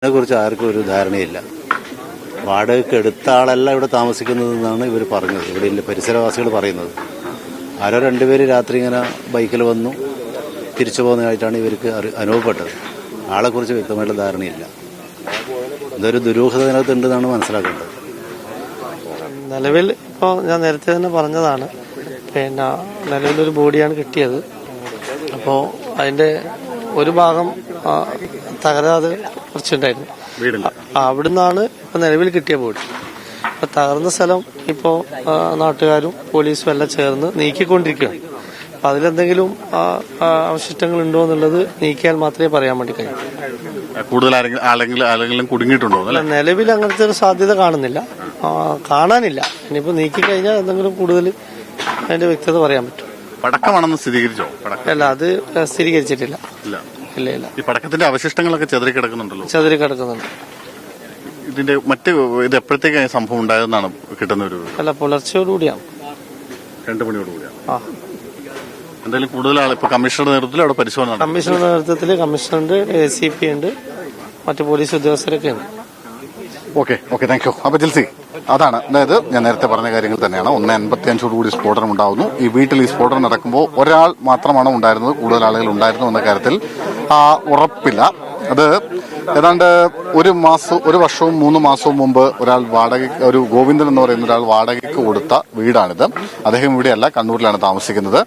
അതിനെക്കുറിച്ച് ആർക്കും ഒരു ധാരണയില്ല. വാടകയ്ക്ക് എടുത്ത ആളല്ല ഇവിടെ താമസിക്കുന്നതെന്നാണ് ഇവർ പറഞ്ഞത്. ഇവിടെ പരിസരവാസികൾ പറയുന്നത്. ആരോ രണ്ടുപേര് രാത്രി ഇങ്ങനെ ബൈക്കിൽ വന്നു തിരിച്ചു പോകുന്നതായിട്ടാണ് ഇവർക്ക് അനുഭവപ്പെട്ടത്. ആളെക്കുറിച്ച് വ്യക്തമായിട്ടുള്ള ധാരണയില്ല. ഇതൊരു ദുരൂഹത ഇതിനകത്തുണ്ടെന്നാണ് മനസ്സിലാക്കേണ്ടത്. നിലവിൽ ഇപ്പോൾ ഞാൻ നേരത്തെ തന്നെ പറഞ്ഞതാണ്, നിലവിലൊരു ബോഡിയാണ് കിട്ടിയത്. അപ്പോൾ അതിന്റെ ഒരു ഭാഗം തകരാതെ കുറച്ചുണ്ടായിരുന്നു. അവിടുന്നാണ് ഇപ്പൊ നിലവിൽ കിട്ടിയ ബോഡി. ഇപ്പൊ തകർന്ന സ്ഥലം ഇപ്പോ നാട്ടുകാരും പോലീസും എല്ലാം ചേർന്ന് നീക്കിക്കൊണ്ടിരിക്കുകയാണ്. അപ്പൊ അതിലെന്തെങ്കിലും അവശിഷ്ടങ്ങൾ ഉണ്ടോ എന്നുള്ളത് നീക്കിയാൽ മാത്രമേ പറയാൻ വേണ്ടി കഴിയൂ. കൂടുതൽ ആരെങ്കിലും കുടുങ്ങിയിട്ടുണ്ടോ? നിലവിൽ അങ്ങനത്തെ ഒരു സാധ്യത കാണാനില്ല. ഇനിയിപ്പോ നീക്കി കഴിഞ്ഞാൽ എന്തെങ്കിലും കൂടുതൽ അതിന്റെ വ്യക്തത പറയാൻ പറ്റും. പടക്കമാണെന്ന് സ്ഥിരീകരിച്ചോ? അല്ല, അത് സ്ഥിരീകരിച്ചിട്ടില്ല. ഇല്ല. ഈ പടക്കത്തിന്റെ അവശിഷ്ടങ്ങളൊക്കെ ചെതറിക്കിടക്കുന്നുണ്ടല്ലോ. ചെതറിക്കിടക്കുന്നുണ്ട്. ഇതിന്റെ ഇത് എപ്പോഴത്തേക്കാണ് സംഭവം ഉണ്ടായതെന്നാണ് കിട്ടുന്ന ഒരു? അല്ല, പുലർച്ചയോടുകൂടിയാണ്. 2 മണിയോടുകൂടിയാണ്. എന്തായാലും കൂടുതൽ ആൾ ഇപ്പൊ കമ്മീഷണറുടെ നേതൃത്വത്തിൽ അവിടെ പരിശോധന. കമ്മീഷണറുടെ നേതൃത്വത്തിൽ കമ്മീഷണറുണ്ട്, ACP ഉണ്ട്, മറ്റു പോലീസ് ഉദ്യോഗസ്ഥരൊക്കെ ഉണ്ട്. Okay, thank you. അപ്പൊ ജിൽസി, അതാണ്, അതായത് ഞാൻ നേരത്തെ പറഞ്ഞ കാര്യങ്ങൾ തന്നെയാണ്. 1:55 സ്ഫോടനം ഉണ്ടാവുന്നു. ഈ വീട്ടിൽ ഈ സ്ഫോടനം നടക്കുമ്പോൾ ഒരാൾ മാത്രമാണോ ഉണ്ടായിരുന്നത്, കൂടുതൽ ആളുകൾ ഉണ്ടായിരുന്നു എന്ന കാര്യത്തിൽ ഉറപ്പില്ല. അത് ഏതാണ്ട് 1 വർഷവും 3 മാസവും മുമ്പ് ഒരു ഗോവിന്ദൻ എന്ന് പറയുന്ന ഒരാൾ വാടകയ്ക്ക് കൊടുത്ത വീടാണിത്. അദ്ദേഹം ഇവിടെയല്ല, കണ്ണൂരിലാണ് താമസിക്കുന്നത്.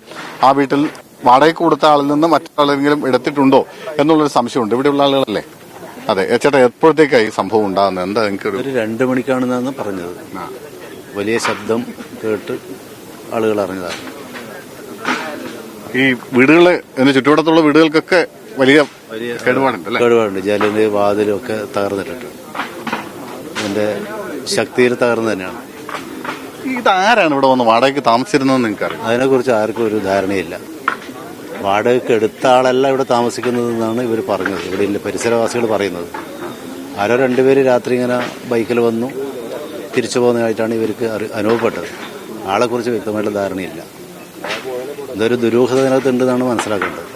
ആ വീട്ടിൽ വാടകയ്ക്ക് കൊടുത്ത ആളിൽ നിന്ന് മറ്റൊരാളെങ്കിലും എടുത്തിട്ടുണ്ടോ എന്നുള്ളൊരു സംശയമുണ്ട്. ഇവിടെയുള്ള ആളുകളല്ലേ? അതെ ചേട്ടാ, എപ്പോഴത്തേക്കായി സംഭവം ഉണ്ടാകുന്നത്? എന്താ നിങ്ങൾക്ക്? ഒരു 2 മണിക്കാണെന്നാണ് പറഞ്ഞത്. വലിയ ശബ്ദം കേട്ട് ആളുകൾ അറിഞ്ഞതാണ്. ഈ വീടുകളെ ചുറ്റുവട്ടത്തുള്ള വീടുകൾക്കൊക്കെ വലിയ കേടുപാടുണ്ട്. ജനല് വാതിലും ഒക്കെ തകർന്നിട്ടുണ്ട്. ഇതിന്റെ ശക്തിയിൽ തകർന്നു തന്നെയാണ്. ഇതാരാണ് ഇവിടെ വന്ന് വാടകയ്ക്ക് താമസിച്ചിരുന്നതെന്ന് നിങ്ങൾക്കറിയാം? അതിനെക്കുറിച്ച് ആർക്കും ഒരു ധാരണയില്ല. വാടകയ്ക്ക് എടുത്ത ആളല്ല ഇവിടെ താമസിക്കുന്നതെന്നാണ് ഇവർ പറഞ്ഞത്. ഇവിടെ പരിസരവാസികൾ പറയുന്നത്. ആരോ രണ്ടുപേര് രാത്രി ഇങ്ങനെ ബൈക്കിൽ വന്നു തിരിച്ചു പോകുന്നതായിട്ടാണ് ഇവർക്ക് അനുഭവപ്പെട്ടത്. ആളെക്കുറിച്ച് വ്യക്തമായിട്ടുള്ള ധാരണയില്ല. ഇതൊരു ദുരൂഹത ഇതിനകത്തുണ്ടെന്നാണ് മനസ്സിലാക്കേണ്ടത്.